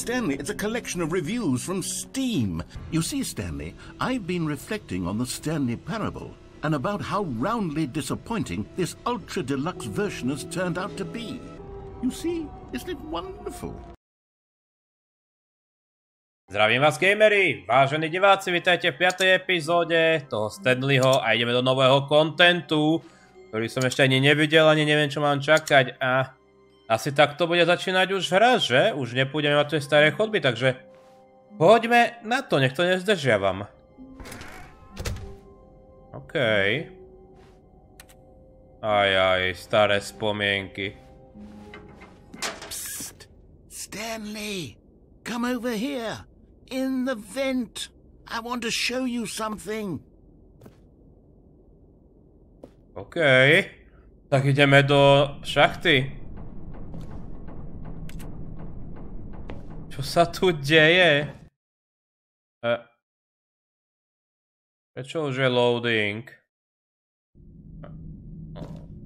Stanley, it's a collection of reviews from Steam. You see, Stanley, I've been reflecting on the Stanley Parable and about how roundly disappointing this ultra deluxe version has turned out to be. You see, isn't it wonderful? Zdravím vás, gamery! Vážení diváci, vitajte v 5. epizóde toho Stanleyho a ideme do nového kontentu, ktorý som ešte ani nevidel, ani neviem, čo mám čakať a asi takto bude začínať už hra, že? Už nepôjdeme mať tie staré chodby, takže poďme na to, nech to nezdržiavam. OK. Aj, staré spomienky. Psst! Stanley! Come over here! In the vent! I want to show you something! OK. Tak ideme do šachty. Čo sa tu deje? Prečo už je loading?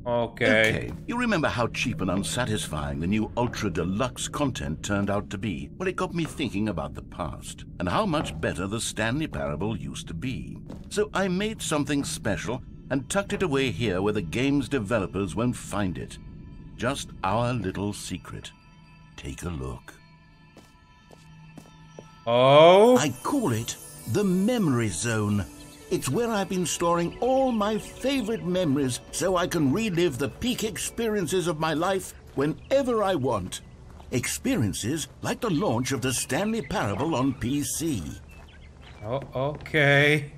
Okay. You remember how cheap and unsatisfying the new ultra deluxe content turned out to be? Well, it got me thinking about the past and how much better the Stanley Parable used to be. So I made something special and tucked it away here where the game's developers won't find it. Just our little secret. Take a look. Oh? I call it the Memory Zone. It's where I've been storing all my favorite memories so I can relive the peak experiences of my life whenever I want. Experiences like the launch of the Stanley Parable on PC. Oh, okay.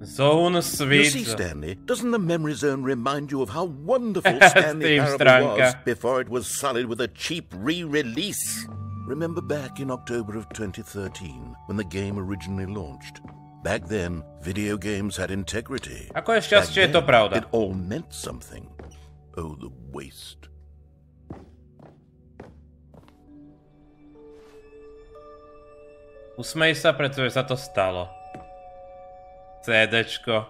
Zone Suite. You see, Stanley, doesn't the Memory Zone remind you of how wonderful Stanley Parable was before it was sullied with a cheap re-release? Remember back in October of 2013, when the game originally launched? Back then, video games had integrity. Ako je šťastie, je to pravda. It all meant something. Oh, the waste. Usmej sa, pretože sa to stalo. CDčko.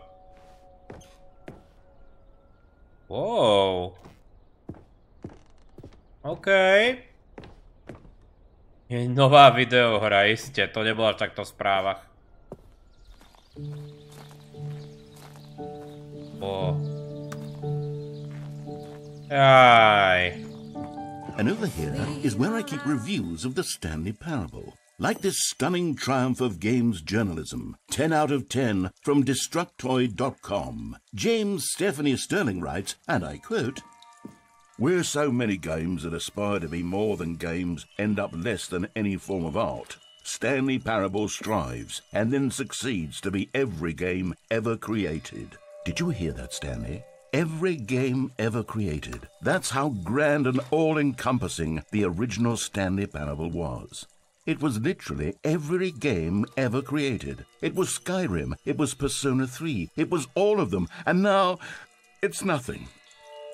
Wow. OK. Je nová videohra, iste, to nebolo až takto v správach. Aj. And over here is where I keep reviews of the Stanley Parable. Like this stunning triumph of games journalism, 10 out of 10 from Destructoid.com. James Stephanie Sterling writes, and I quote, "Where so many games that aspire to be more than games end up less than any form of art, Stanley Parable strives and then succeeds to be every game ever created." Did you hear that, Stanley? Every game ever created. That's how grand and all-encompassing the original Stanley Parable was. It was literally every game ever created. It was Skyrim, it was Persona 3, it was all of them, and now it's nothing.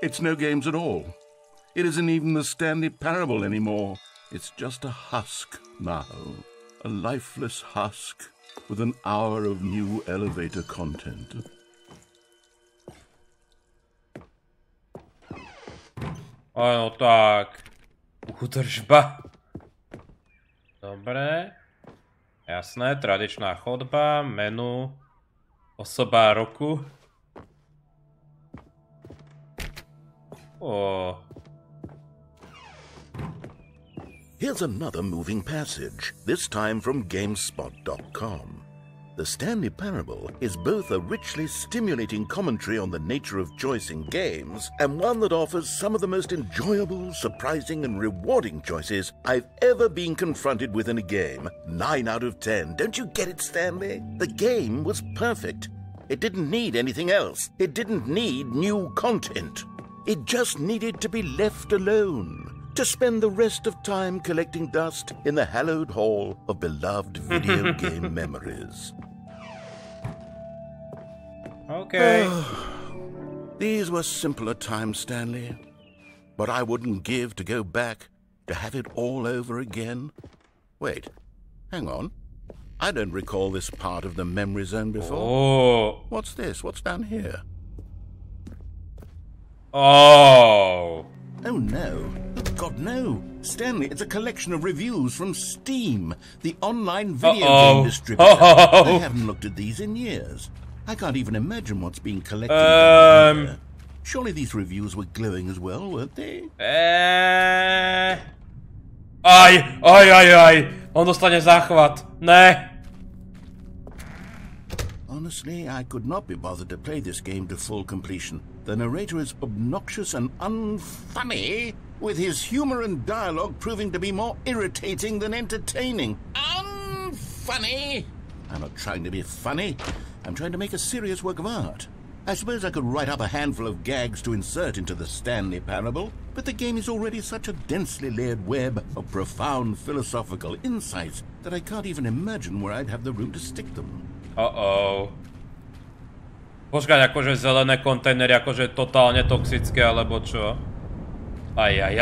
It's no games at all. It isn't even the Stanley Parable anymore. It's just a husk now. A lifeless husk with an hour of new elevator content. Áno, tak. Údržba. Dobre. Jasné, tradičná chodba, menu, osoba roku. Here's another moving passage, this time from GameSpot.com. The Stanley Parable is both a richly stimulating commentary on the nature of choice in games and one that offers some of the most enjoyable, surprising and rewarding choices I've ever been confronted with in a game. 9 out of 10. Don't you get it, Stanley? The game was perfect. It didn't need anything else. It didn't need new content. It just needed to be left alone. To spend the rest of time collecting dust in the hallowed hall of beloved video game memories. Okay. These were simpler times, Stanley. But I wouldn't give to go back to have it all over again. Wait, hang on. I don't recall this part of the memory zone before. Oh. What's this? What's down here? Oh. Oh no. God no. Stanley, it's a collection of reviews from Steam, the online video game distributor. I haven't looked at these in years. I can't even imagine what's being collected. Surely these reviews were glowing as well, weren't they? Aj. On dostane záchvat. Ne. Honestly, I could not be bothered to play this game to full completion. The narrator is obnoxious and unfunny, with his humor and dialogue proving to be more irritating than entertaining. Unfunny! I'm not trying to be funny. I'm trying to make a serious work of art. I suppose I could write up a handful of gags to insert into the Stanley Parable, but the game is already such a densely layered web of profound philosophical insights that I can't even imagine where I'd have the room to stick them. Počkať, akože zelené kontajnery, akože totálne toxické, alebo čo? Aj. Okay,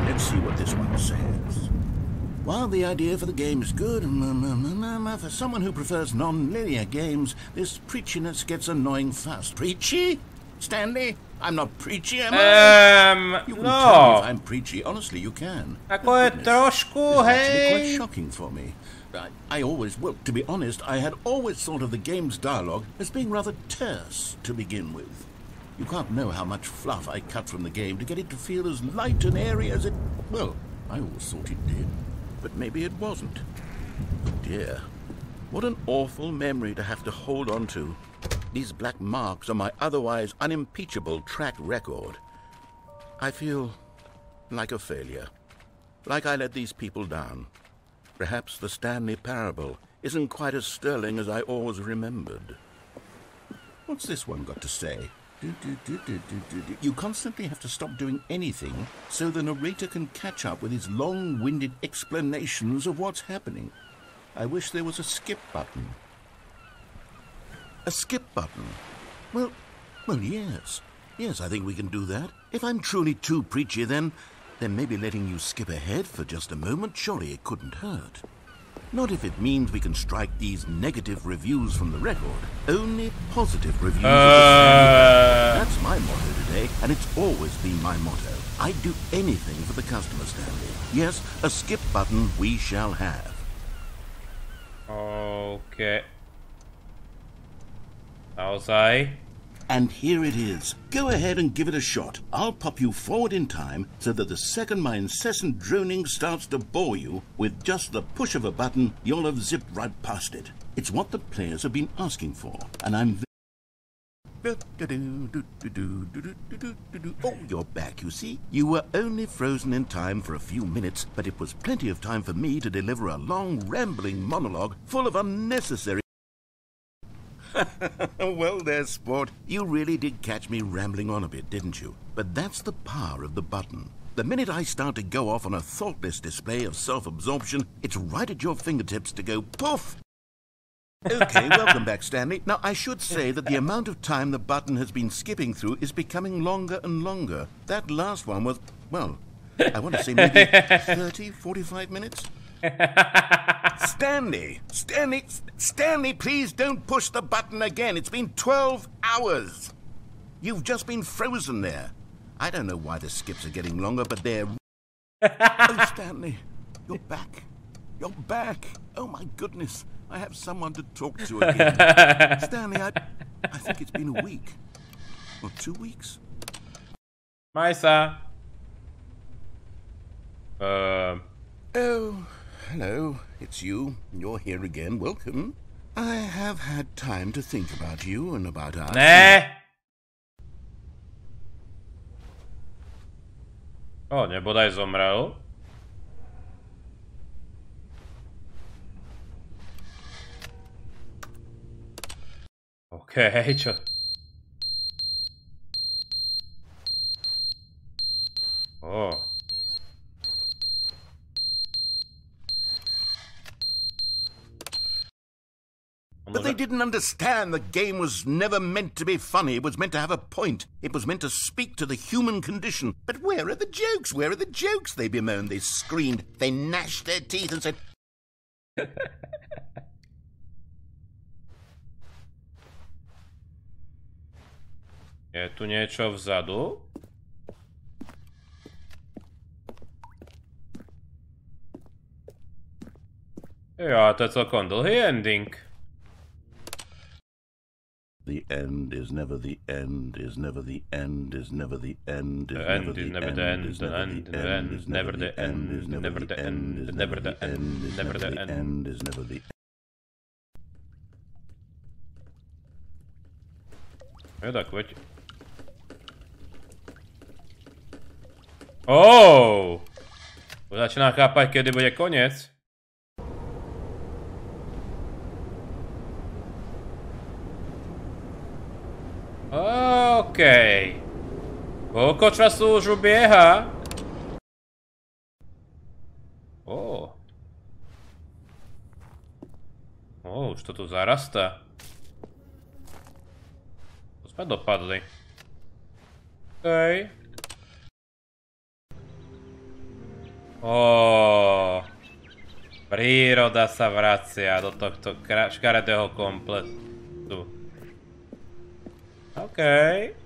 let's see what this one says. While the idea for the game is good, for someone who prefers non-linear games, this preachiness gets annoying fast. Preachy? Stanley? I'm not preachy, am I? You can tell me if I'm preachy. Honestly, you can. Ako je trošku, hej. It's actually quite hej. shocking for me. Well, to be honest, I had always thought of the game's dialogue as being rather terse to begin with. You can't know how much fluff I cut from the game to get it to feel as light and airy as it... Well, I always thought it did. But maybe it wasn't. Oh dear. What an awful memory to have to hold on to. These black marks are my otherwise unimpeachable track record. I feel like a failure. Like I let these people down. Perhaps the Stanley Parable isn't quite as sterling as I always remembered. What's this one got to say? You constantly have to stop doing anything so the narrator can catch up with his long-winded explanations of what's happening. I wish there was a skip button. A skip button? Well, yes. Yes, I think we can do that. If I'm truly too preachy, then maybe letting you skip ahead for just a moment, surely it couldn't hurt. Not if it means we can strike these negative reviews from the record. Only positive reviews. That's my motto today, and it's always been my motto. I'd do anything for the customer, Stanley. Yes, a skip button we shall have. Okay. Naozaj. And here it is. Go ahead and give it a shot. I'll pop you forward in time so that the second my incessant droning starts to bore you, with just the push of a button, you'll have zipped right past it. It's what the players have been asking for, and I'm... Oh, you're back, you see. You were only frozen in time for a few minutes, but it was plenty of time for me to deliver a long, rambling monologue full of unnecessary... Well there, sport. You really did catch me rambling on a bit, didn't you? But that's the power of the button. The minute I start to go off on a thoughtless display of self-absorption, it's right at your fingertips to go poof! Okay, welcome back, Stanley. Now, I should say that the amount of time the button has been skipping through is becoming longer and longer. That last one was, well, I want to say maybe 30, 45 minutes? Stanley, please don't push the button again. It's been 12 hours. You've just been frozen there. I don't know why the skips are getting longer, but they're... Oh, Stanley, you're back. You're back. Oh, my goodness. I have someone to talk to again. Stanley, I think it's been a week. Or 2 weeks. Majsa. Oh, hello. It's you. You're here again. Welcome. I have had time to think about you and about us. Ne. O, nebodaj zomrel. Okej, čo? O. But they didn't understand the game was never meant to be funny. It was meant to have a point. It was meant to speak to the human condition. But where are the jokes? Where are the jokes? They bemoaned, they screamed, they gnashed their teeth and said... Je tu niečo vzadu? Jo, to je celkom dlhý ending. The end is never the end, is never the end, is never the end, is never the end, is never the end, is never the end, is never the end, is never the end, is never the end. Jo, tak veď. Už začína chápať, kedy bude koniec. Okej. Koľko času už ubieha? Už to tu zarastá. Tu sme dopadli. Okej. Príroda sa vracia do tohto škaredého kompletu. Okej.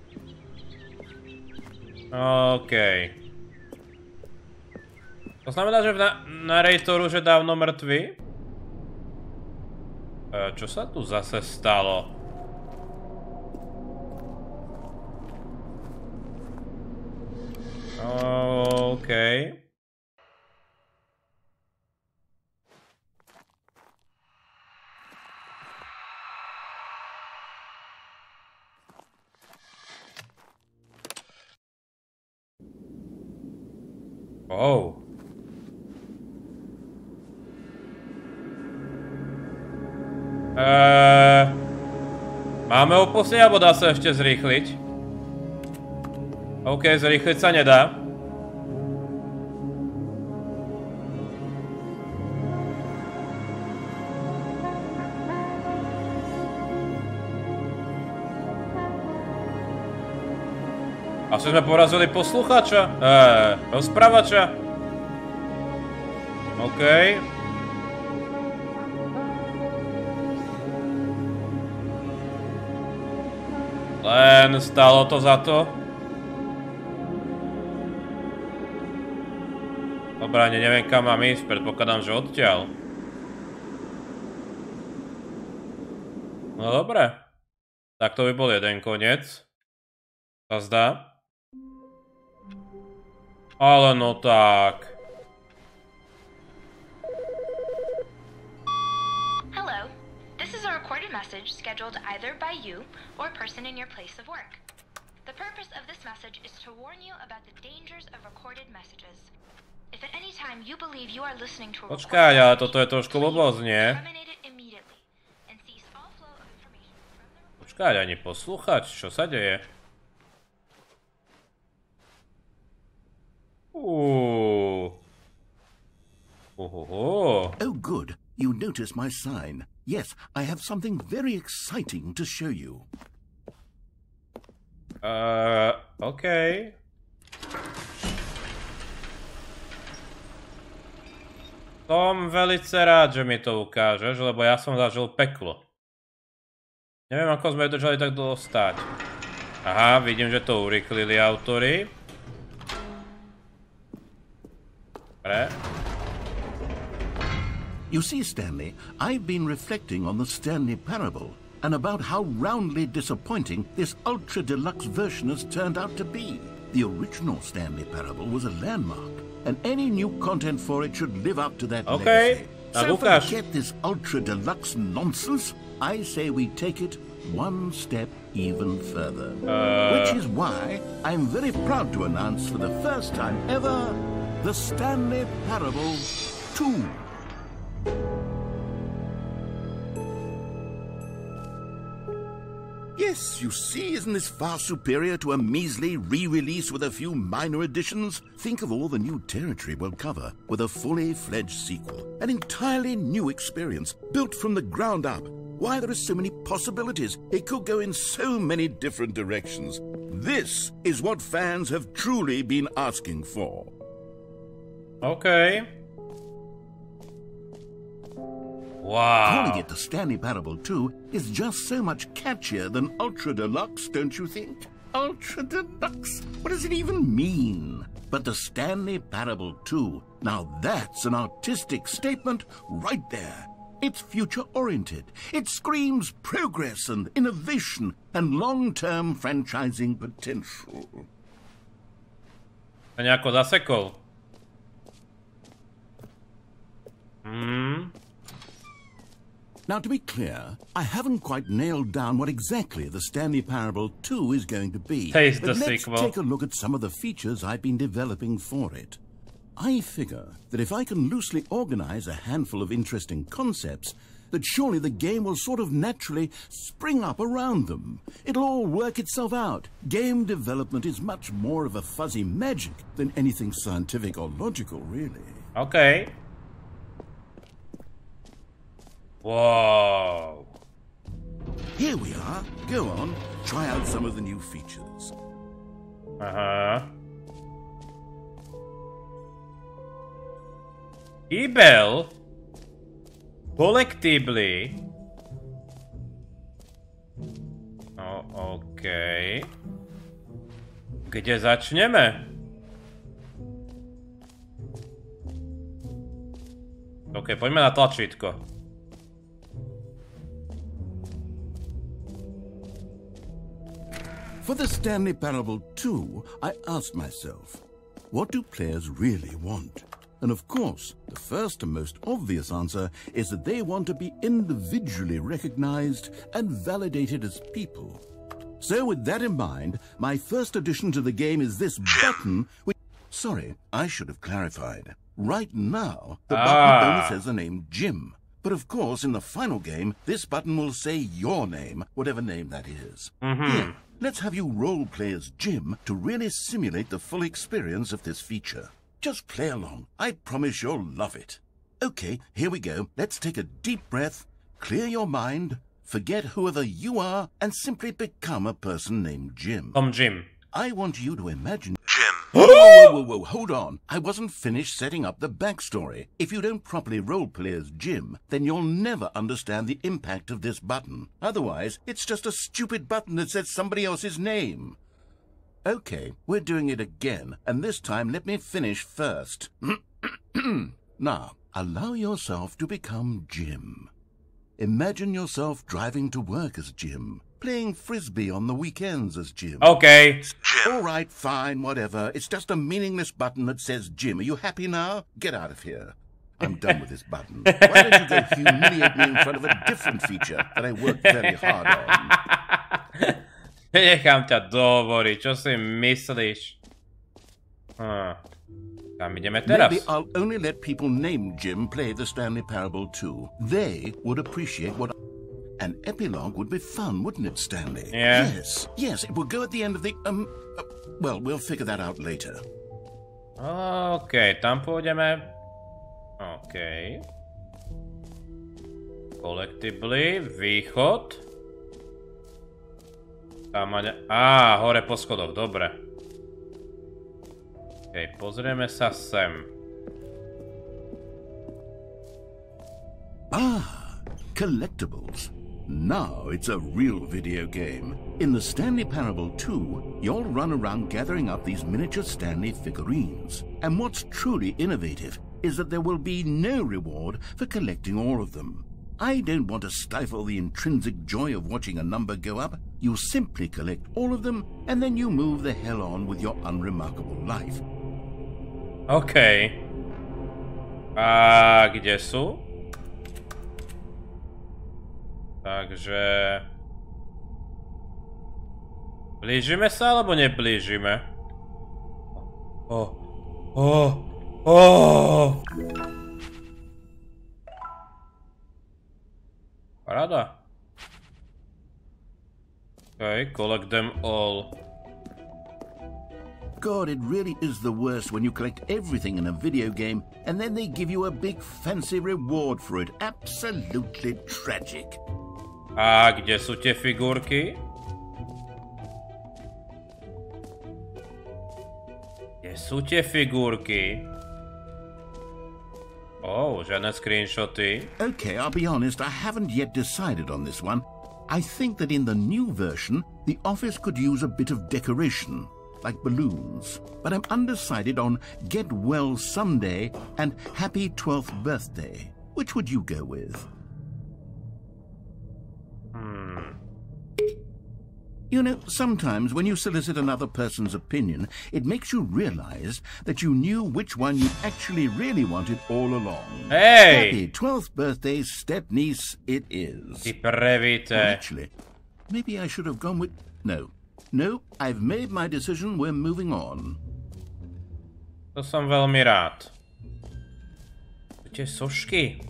To znamená, že narrator už je dávno mŕtvy? Čo sa tu zase stalo? Okej. Máme opustiť, alebo dá sa ešte zrýchliť? OK, zrýchliť sa nedá. Asi sme porazili poslucháča? Rozprávača? OK. Len stalo to za to. Dobre, ani neviem kam mám ísť, predpokladám, že odtiaľ. No dobre. Tak to by bol jeden koniec. Sa zdá. Ale no tak. Hello. This is a recorded message scheduled either by you or a person in your place of work. The purpose of this message is to warn you about the dangers of recorded messages. If at any time you believe you are listening to a recorded Počkaj, ale message, toto je trošku blbosť, nie? terminate it immediately and cease all flow of information from the Počkaj, ani poslúchať, čo sa deje? Oh, good. You notice my sign. Yes, I have something very exciting to show you. Okay. Som velice rád, že mi to ukážeš, lebo ja som zažil peklo. Neviem, ako sme držali tak dlho stáť. Aha, vidím, že to urýchlili autori. Dobre. You see, Stanley, I've been reflecting on the Stanley Parable and about how roundly disappointing this ultra-deluxe version has turned out to be. The original Stanley Parable was a landmark, and any new content for it should live up to that legacy. So forget this ultra-deluxe nonsense. I say we take it one step even further. Which is why I'm very proud to announce for the first time ever the Stanley Parable 2. Yes, you see, isn't this far superior to a measly re-release with a few minor additions? Think of all the new territory we'll cover with a fully fledged sequel. An entirely new experience, built from the ground up. Why, there are so many possibilities. It could go in so many different directions. This is what fans have truly been asking for. Okay. Wow. Calling it the Stanley Parable 2 is just so much catchier than Ultra Deluxe, don't you think? Ultra Deluxe. What does it even mean? But the Stanley Parable 2, now that's an artistic statement right there. It's future-oriented. It screams progress and innovation and long-term franchising potential. To nejako zasekol. Now, to be clear, I haven't quite nailed down what exactly the Stanley Parable 2 is going to be. Taste the but let's sequel. take a look at some of the features I've been developing for it. I figure that if I can loosely organize a handful of interesting concepts, that surely the game will sort of naturally spring up around them. It'll all work itself out. Game development is much more of a fuzzy magic than anything scientific or logical, really. Okay. Whoa. Here we are. Go on, try out some of the new features. Ebel collectively. OK. Kde začneme? OK, poďme na tlačítko. For the Stanley Parable 2, I asked myself, what do players really want? And of course, the first and most obvious answer is that they want to be individually recognized and validated as people. So with that in mind, my first addition to the game is this button which... Sorry, I should have clarified. Right now, the button only says the name Jim. But of course, in the final game, this button will say your name, whatever name that is. Here, let's have you role-play as Jim to really simulate the full experience of this feature. Just play along. I promise you'll love it. Okay, here we go. Let's take a deep breath, clear your mind, forget whoever you are, and simply become a person named Jim. Jim. I want you to imagine... Jim. Whoa, hold on. I wasn't finished setting up the backstory. If you don't properly roleplay as Jim, then you'll never understand the impact of this button. Otherwise, it's just a stupid button that says somebody else's name. Okay, we're doing it again, and this time let me finish first. Now, allow yourself to become Jim. Imagine yourself driving to work as Jim, playing frisbee on the weekends as Jim. Okay. Jim. All right, fine, whatever. It's just a meaningless button that says Jim. Are you happy now? Get out of here. I'm done with this button. Why don't you go humiliate me in front of a different feature that I worked very hard on? Nechám ťa dohovoriť, čo si myslíš? Tam ideme teraz. Maybe I'll only let people named Jim play the Stanley Parable 2. They would appreciate what... An epilogue would be fun, wouldn't it, Stanley? Yeah. Yes, it will go at the end of the... well, we'll figure that out later. OK, tam pôjdeme. OK. Collectively, východ. Tam hore po schodoch, dobre. OK, pozrieme sa sem. Collectibles. Now it's a real video game. In the Stanley Parable 2, you'll run around gathering up these miniature Stanley figurines. And what's truly innovative is that there will be no reward for collecting all of them. I don't want to stifle the intrinsic joy of watching a number go up. You simply collect all of them, and then you move the hell on with your unremarkable life. OK. A kde sú? Takže... Blížime sa, alebo neblížime? Paráda. OK, collect them all. God, it really is the worst when you collect everything in a video game and then they give you a big fancy reward for it. Absolutely tragic. A kde sú tie figurky? Kde sú tie figurky? Žiadne screenshoty. Okay, I'll be honest, I haven't yet decided on this one. I think that in the new version, The office could use a bit of decoration, like balloons, but I'm undecided on Get Well Someday and Happy 12th Birthday. Which would you go with? You know, sometimes when you solicit another person's opinion, it makes you realize that you knew which one you actually really wanted all along. Hey! Happy 12th birthday, step-niece, it is. Ty previte. Actually, maybe I should have gone with... No. No, I've made my decision, we're moving on. To som veľmi rád. Tie sošky.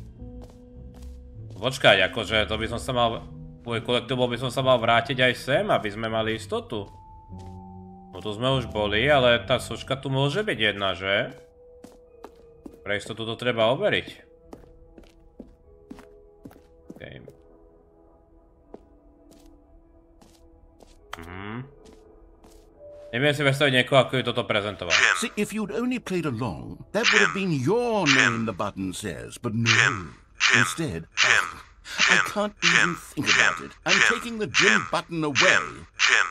Počkať, akože to by som sa mal... Kvôli kolektivu by som sa mal vrátiť aj sem, aby sme mali istotu. No tu sme už boli, ale tá soška tu môže byť jedna, že? Pre istotu to treba overiť. Okay. Neviem si predstaviť niekoho, ako ju toto prezentoval. See, if you'd only played along, that would have been your name, the button says, but no. Instead, I can't even think about it. I'm taking the Jim button away. Jim.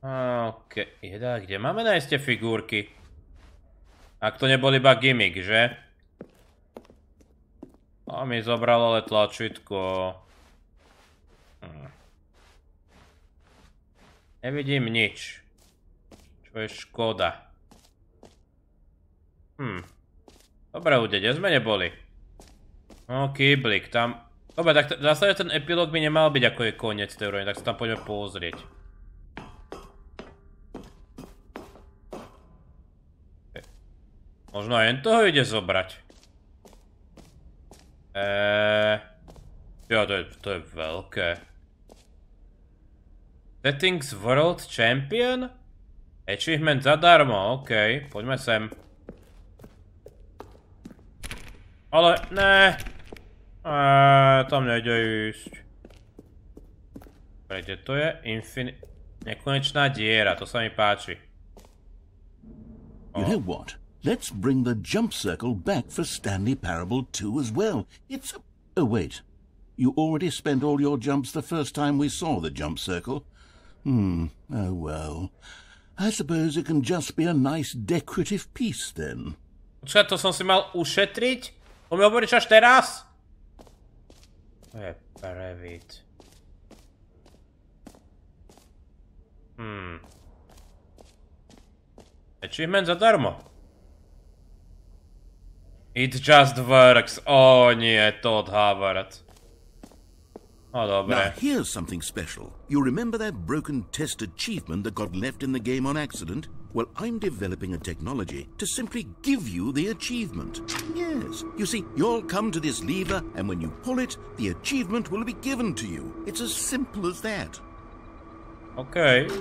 OK, jedá, kde máme nájsť tie figurky? Ak to nebol iba gimmick, že? A mi zobralo ale tlačítko. Nevidím nič. Čo je škoda. Dobre, ľudia, kde sme neboli? No, kýblik, tam... Dobre, tak zase ten epilóg by nemal byť ako je koniec teórie, tak sa tam poďme pozrieť. Možno aj toho ide zobrať. Ja, to je veľké. Settings World Champion? Achievement zadarmo, OK, poďme sem. Ale, ne. Tam nejde ísť. Kde to je? Nekonečná diera, to sa mi páči. You know what? Let's bring the jump circle back for Stanley Parable 2 as well. It's... Oh, wait. You already spent all your jumps the first time we saw the jump circle. Oh well. I suppose it can just be a nice decorative piece then. Počkaj, to som si mal ušetriť? To mi hovoríš až teraz? To je prevít. Achievement zadarmo. It just works. O nie, to odhávať. No dobre. Now here's something special. You remember that broken test achievement that got left in the game on accident? Well, I'm developing a technology to simply give you the achievement. Yes. You see, you'll come to this lever, and when you pull it, the achievement will be given to you. It's as simple as that. Okay.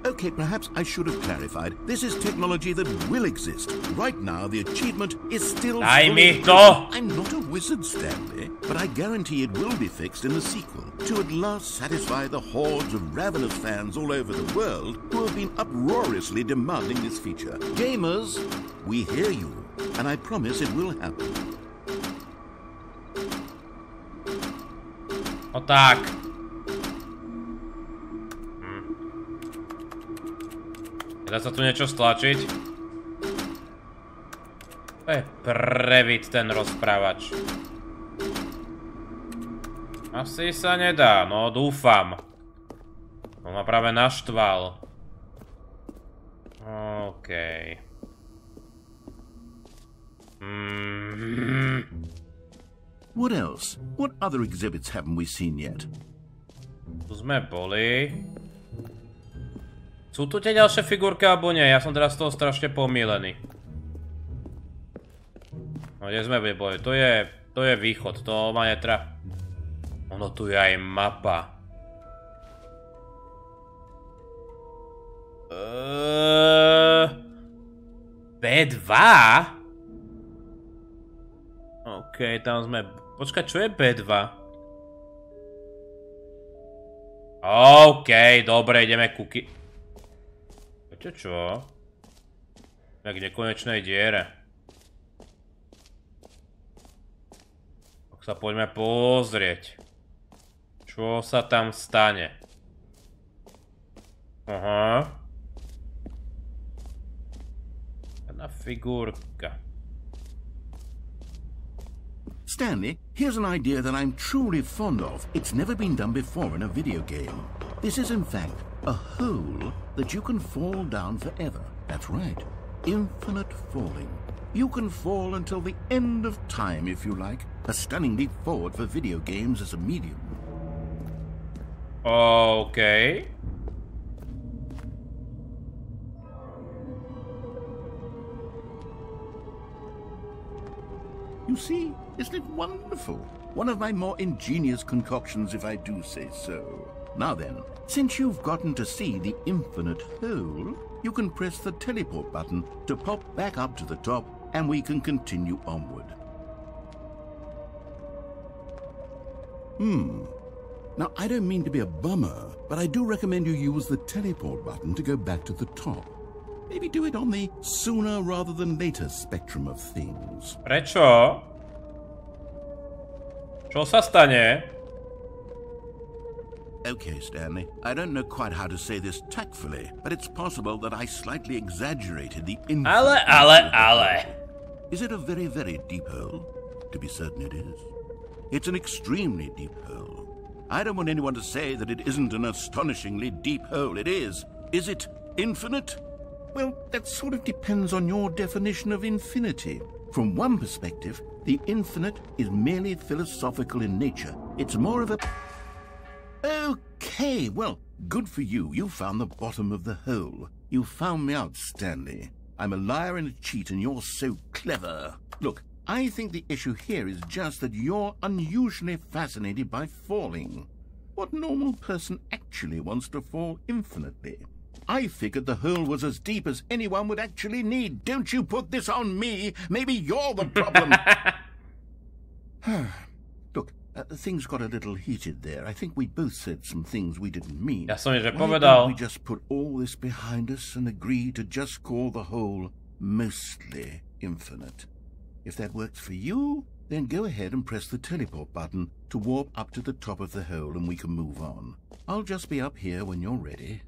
Okay, perhaps I should have clarified. This is technology that will exist. Right now, the achievement is still... Daj mi to! I'm not a wizard, Stanley, but I guarantee it will be fixed in the sequel to at last satisfy the hordes of ravenous fans all over the world who have been uproariously demanding this feature. Gamers, we hear you, and I promise it will happen. No tak. Dá sa tu niečo stlačiť? To je prevít ten rozprávač. Asi sa nedá, no dúfam. On ma práve naštval. OK. What else? What other exhibits haven't we seen yet? Tu sme boli. Sú tu tie ďalšie figurky alebo nie? Ja som teraz z toho strašne pomýlený. No kde sme boli? To je východ, to ma netra... Ono tu je aj mapa. B2? OK, tam sme... Počkaj, čo je B2? OK, dobre, ideme kuky. Viete čo? Tak nekonečnej diere. Sa poďme pozrieť. Čo sa tam stane? Aha. Jedna figurka. Stanley, here's an idea that I'm truly fond of. It's never been done before in a video game. This is in fact a hole that you can fall down forever. That's right. Infinite falling. You can fall until the end of time if you like. A stunning leap forward for video games as a medium. Okay. You see, isn't it wonderful? One of my more ingenious concoctions, if I do say so. Now then, since you've gotten to see the infinite hole, you can press the teleport button to pop back up to the top, and we can continue onward. Now, I don't mean to be a bummer, but I do recommend you use the teleport button to go back to the top. Maybe do it on the sooner rather than later spectrum of things. Prečo? Čo sa stane? Okay, Stanley, I don't know quite how to say this tactfully, but it's possible that I slightly exaggerated the Ale. Is it a very, very deep hole? To be certain it is. It's an extremely deep hole. I don't want anyone to say that it isn't an astonishingly deep hole. It is. Is it infinite? Well, that sort of depends on your definition of infinity. From one perspective, the infinite is merely philosophical in nature. It's more of a... Okay, well, good for you. You found the bottom of the hole. You found me out, Stanley. I'm a liar and a cheat, and you're so clever. Look, I think the issue here is just that you're unusually fascinated by falling. What normal person actually wants to fall infinitely? I figured the hole was as deep as anyone would actually need. Don't you put this on me. Maybe you're the problem. Look, things got a little heated there. I think we both said some things we didn't mean. Ja som že Why povedal. don't we just put all this behind us and agree to just call the hole mostly infinite? If that works for you, then go ahead and press the teleport button to warp up to the top of the hole and we can move on. I'll just be up here when you're ready.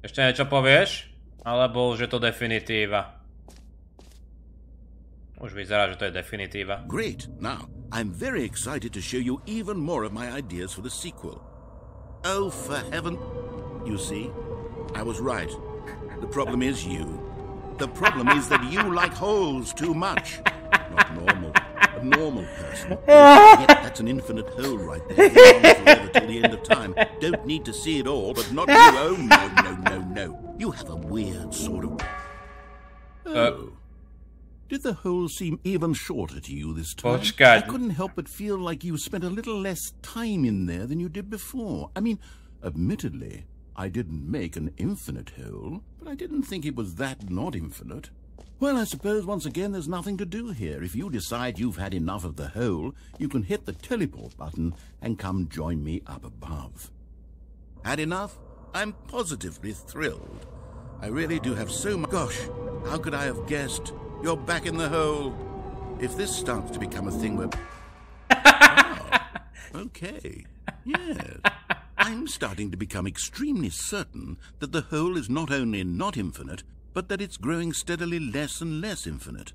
Ešte niečo povieš? Alebo už je to definitíva? Už vyzerá, že to je definitíva. Great. Now, I'm very excited to show you even more of my ideas for the sequel. Oh, for heaven... You see? I was right. The problem is you. The problem is that you like holes too much. Not normal. A normal person. Yet that's an infinite hole right there. Going on forever till the end of time. Don't need to see it all, but not you. Oh, no. You have a weird sort of... Oh. Did the hole seem even shorter to you this time? Počkaj. I couldn't help but feel like you spent a little less time in there than you did before. I mean, admittedly, I didn't make an infinite hole, but I didn't think it was that not infinite. Well, I suppose once again there's nothing to do here. If you decide you've had enough of the hole, you can hit the teleport button and come join me up above. Had enough? I'm positively thrilled. I really do have so much... Gosh, how could I have guessed? You're back in the hole. If this starts to become a thing where... Okay, yes. I'm starting to become extremely certain that the hole is not only not infinite, but that it's growing steadily less and less infinite.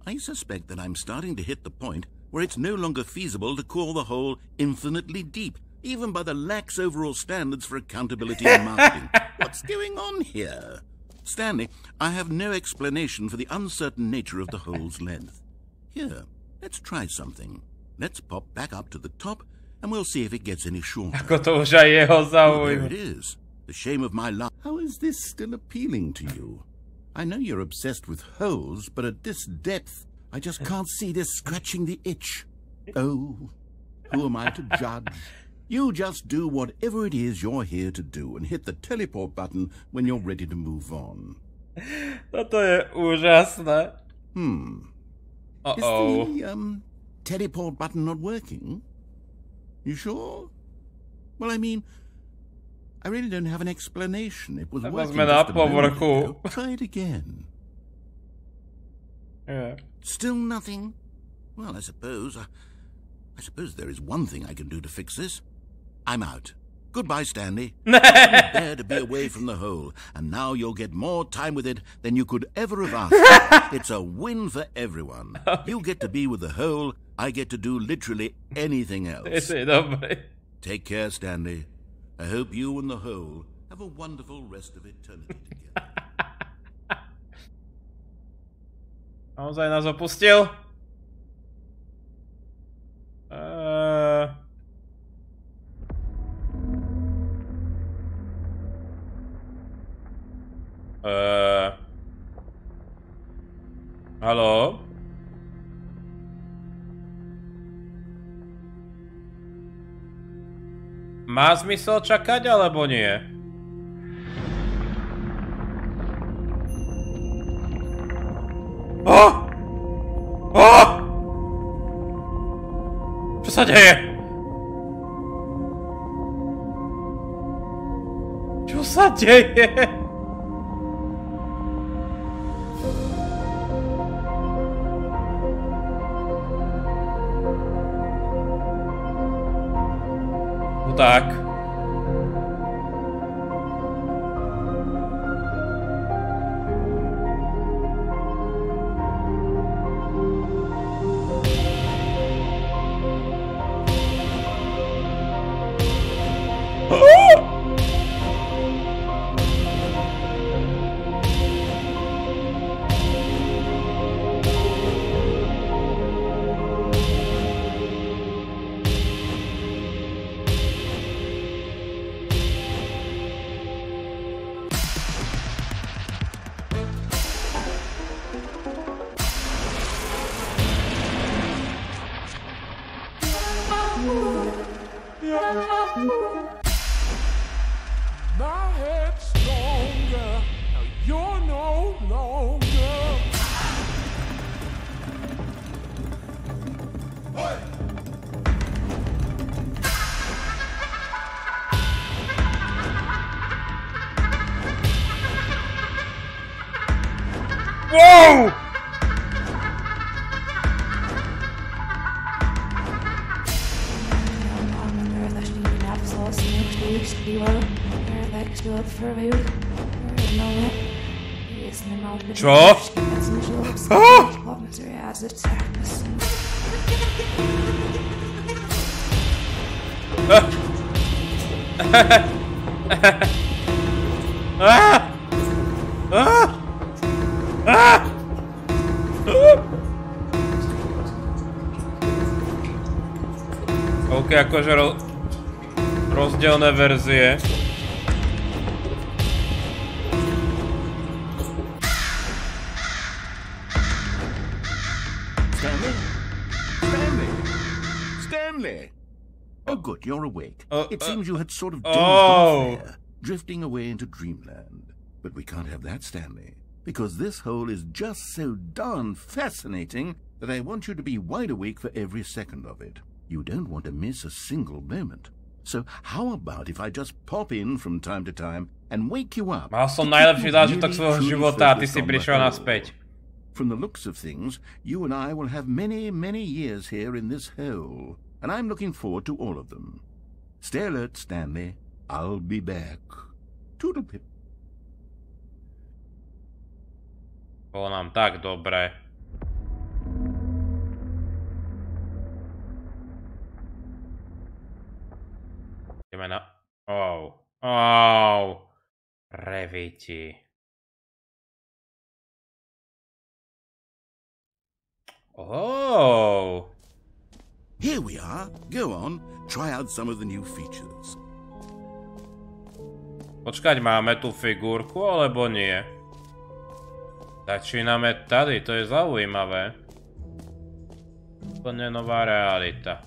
I suspect that I'm starting to hit the point where it's no longer feasible to call the hole infinitely deep, even by the lax overall standards for accountability and marketing. What's going on here? Stanley, I have no explanation for the uncertain nature of the hole's length. Here, let's try something. Let's pop back up to the top, and we'll see if it gets any shorter. Ako to už aj jeho Oh, there zaujíma. it is. The shame of my life. How is this still appealing to you? I know you're obsessed with holes, but at this depth, I just can't see this scratching the itch. Oh, who am I to judge? You just do whatever it is you're here to do and hit the teleport button when you're ready to move on. Toto je úžasné. Is the teleport button not working? You sure? Well, I mean, I really don't have an explanation. It was working sme na just a moment povrchu. ago. Try it again. Yeah. Still nothing? Well, I suppose there is one thing I can do to fix this. I'm out. Goodbye, Stanley. I couldn't bear to be away from the hole, and now you'll get more time with it than you could ever have asked for. It's a win for everyone. You get to be with the hole, I get to do literally anything else. Take care, Stanley. I hope you and the hole have a wonderful rest of eternity together. Naozaj nás opustil? Haló? Má zmysel čakať, alebo nie? Čo sa deje? Čo sa deje? No tak. My head's stronger. Now you're no longer. Whoa! Čo? OK, akože rozdielne verzie. Stanley! Oh, good, you're awake. It seems you had sort of dozed off there, drifting away into dreamland. But we can't have that, Stanley, because this hole is just so darn fascinating that I want you to be wide awake for every second of it. You don't want to miss a single moment. So how about if I just pop in from time to time and wake you up? Mal som najlepší zážitok svojho života a ty si prišiel naspäť. From the looks of things, you and I will have many, many years here in this hole, and I'm looking forward to all of them. Stay alert, Stanley. I'll be back. Toodlepip. Bolo nám tak dobre. Ideme na... Reviti. Here we are. Go on. Try out some of the new features. Počkať, máme tu figurku, alebo nie? Začíname tady, to je zaujímavé. Úplne nová realita.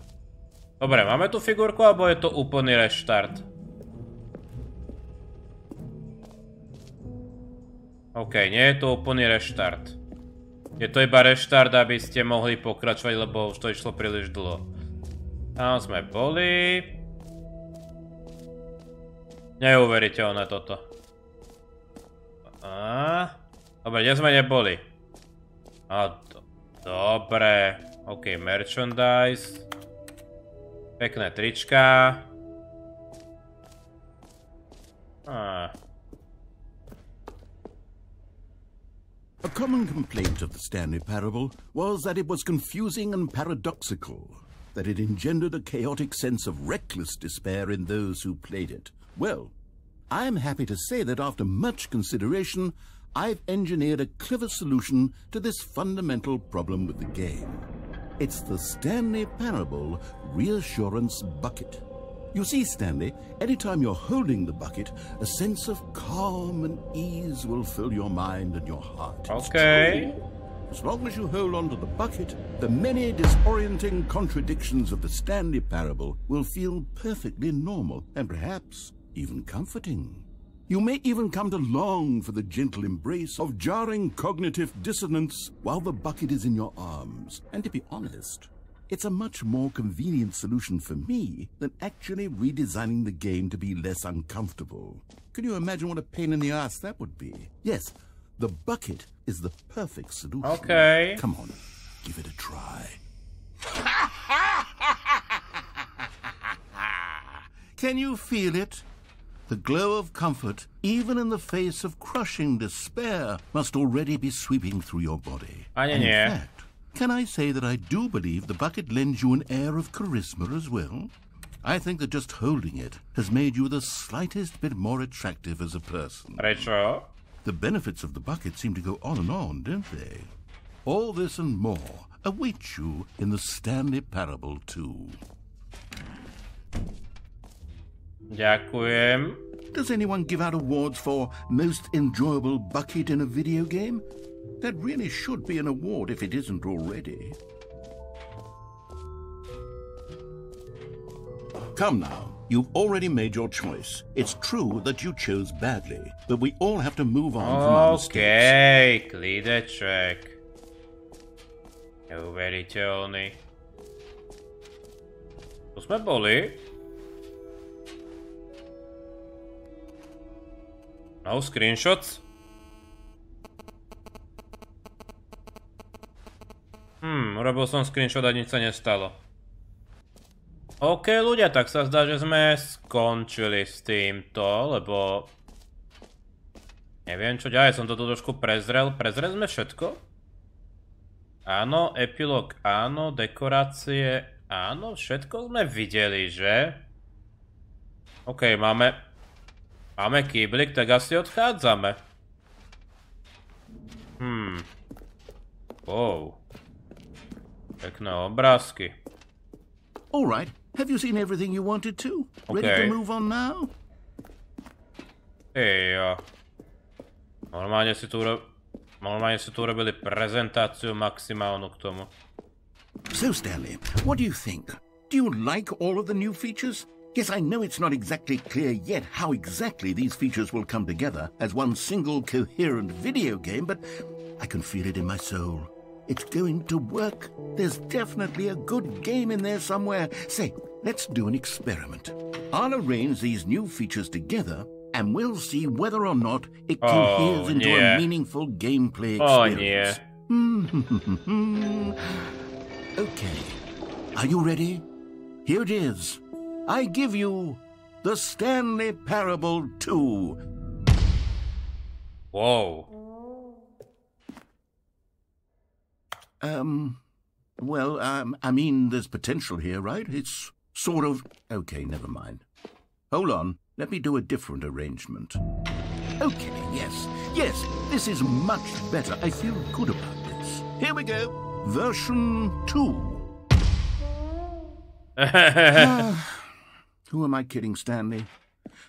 Dobre, máme tu figurku, alebo je to úplný reštart? OK, nie je to úplný reštart. Je to iba reštart, aby ste mohli pokračovať, lebo už to išlo príliš dlho. Tam sme boli. Neuveriteľné toto. Dobre, kde sme neboli? Dobre. OK, merchandise. Pekné trička. A common complaint of the Stanley Parable was that it was confusing and paradoxical, that it engendered a chaotic sense of reckless despair in those who played it. Well, I am happy to say that after much consideration, I've engineered a clever solution to this fundamental problem with the game. It's the Stanley Parable Reassurance Bucket. You see, Stanley, anytime you're holding the bucket, a sense of calm and ease will fill your mind and your heart. Okay. As long as you hold on to the bucket, the many disorienting contradictions of the Stanley Parable will feel perfectly normal and perhaps even comforting. You may even come to long for the gentle embrace of jarring cognitive dissonance while the bucket is in your arms. And to be honest, it's a much more convenient solution for me than actually redesigning the game to be less uncomfortable. Can you imagine what a pain in the ass that would be? Yes, the bucket is the perfect solution. Okay. Come on, give it a try. Can you feel it? The glow of comfort, even in the face of crushing despair, must already be sweeping through your body. And in fact, can I say that I do believe the bucket lends you an air of charisma as well? I think that just holding it has made you the slightest bit more attractive as a person. Prečo? The benefits of the bucket seem to go on, don't they? All this and more await you in the Stanley Parable 2. Ďakujem. Does anyone give out awards for most enjoyable bucket in a video game? That really should be an award if it isn't already. Come now, you've already made your choice. It's true that you chose badly, but we all have to move on from our mistakes. Okay, klídeček. Neuveriteľný. Tu sme boli. No screenshots. Urobil som screenshot a nič sa nestalo. OK, ľudia, tak sa zdá, že sme skončili s týmto, lebo neviem čo ďalej, som to tu trošku prezrel. Prezreli sme všetko? Áno, epilóg, áno, dekorácie, áno, všetko sme videli, že? OK, máme kýblik, tak asi odchádzame. Wow. Pekné obrázky. All right. Have you seen everything you wanted to? Ready to move on now? Jo. Normálne si tu urobili prezentáciu maximálnu k tomu. So, Stanley, what do you think? Do you like all of the new features? Yes, I know it's not exactly clear yet how exactly these features will come together as one single coherent video game, but I can feel it in my soul. It's going to work. There's definitely a good game in there somewhere. Say, let's do an experiment. I'll arrange these new features together, and we'll see whether or not it coheres into a meaningful gameplay experience. Okay. Are you ready? Here it is. I give you the Stanley Parable 2. Whoa. Well, I mean, there's potential here, right? It's sort of... Okay, never mind. Hold on. Let me do a different arrangement. Okay, yes, this is much better. I feel good about this. Here we go. Version 2. Who am I kidding, Stanley?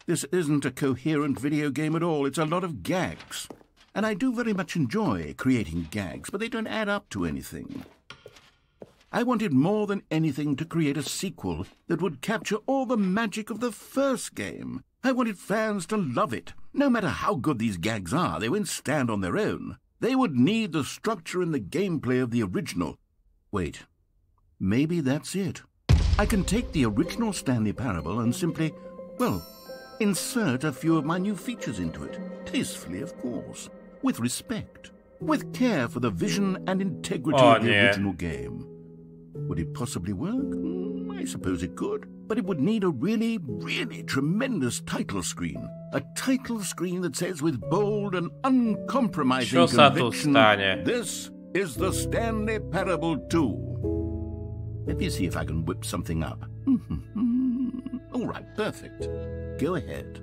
This isn't a coherent video game at all. It's a lot of gags. And I do very much enjoy creating gags, but they don't add up to anything. I wanted more than anything to create a sequel that would capture all the magic of the first game. I wanted fans to love it. No matter how good these gags are, they won't stand on their own. They would need the structure and the gameplay of the original. Wait, maybe that's it. I can take the original Stanley Parable and simply, well, insert a few of my new features into it. Tastefully, of course. With respect. With care for the vision and integrity of the original game. Would it possibly work? I suppose it could. But it would need a really, really tremendous title screen. A title screen that says with bold and uncompromising conviction, this is the Stanley Parable 2. Let me see if I can whip something up. All right, perfect. Go ahead.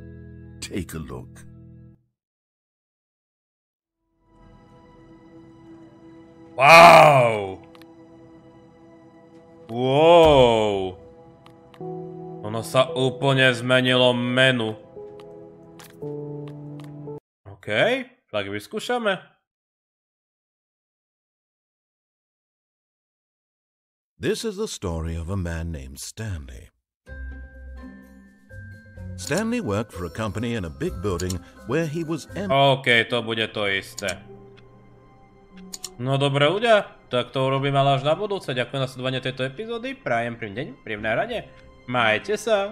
Take a look. Wow! Wow! Ono sa úplne zmenilo menu. OK, tak vyskúšame. This is the story of a man named Stanley. Stanley worked for a company in a big building where he was OK, to bude to isté. No dobre ľudia, tak to urobím ale až na budúce. Ďakujem za sledovanie tejto epizódy, prajem príjemný deň, príjemné rade. Majte sa.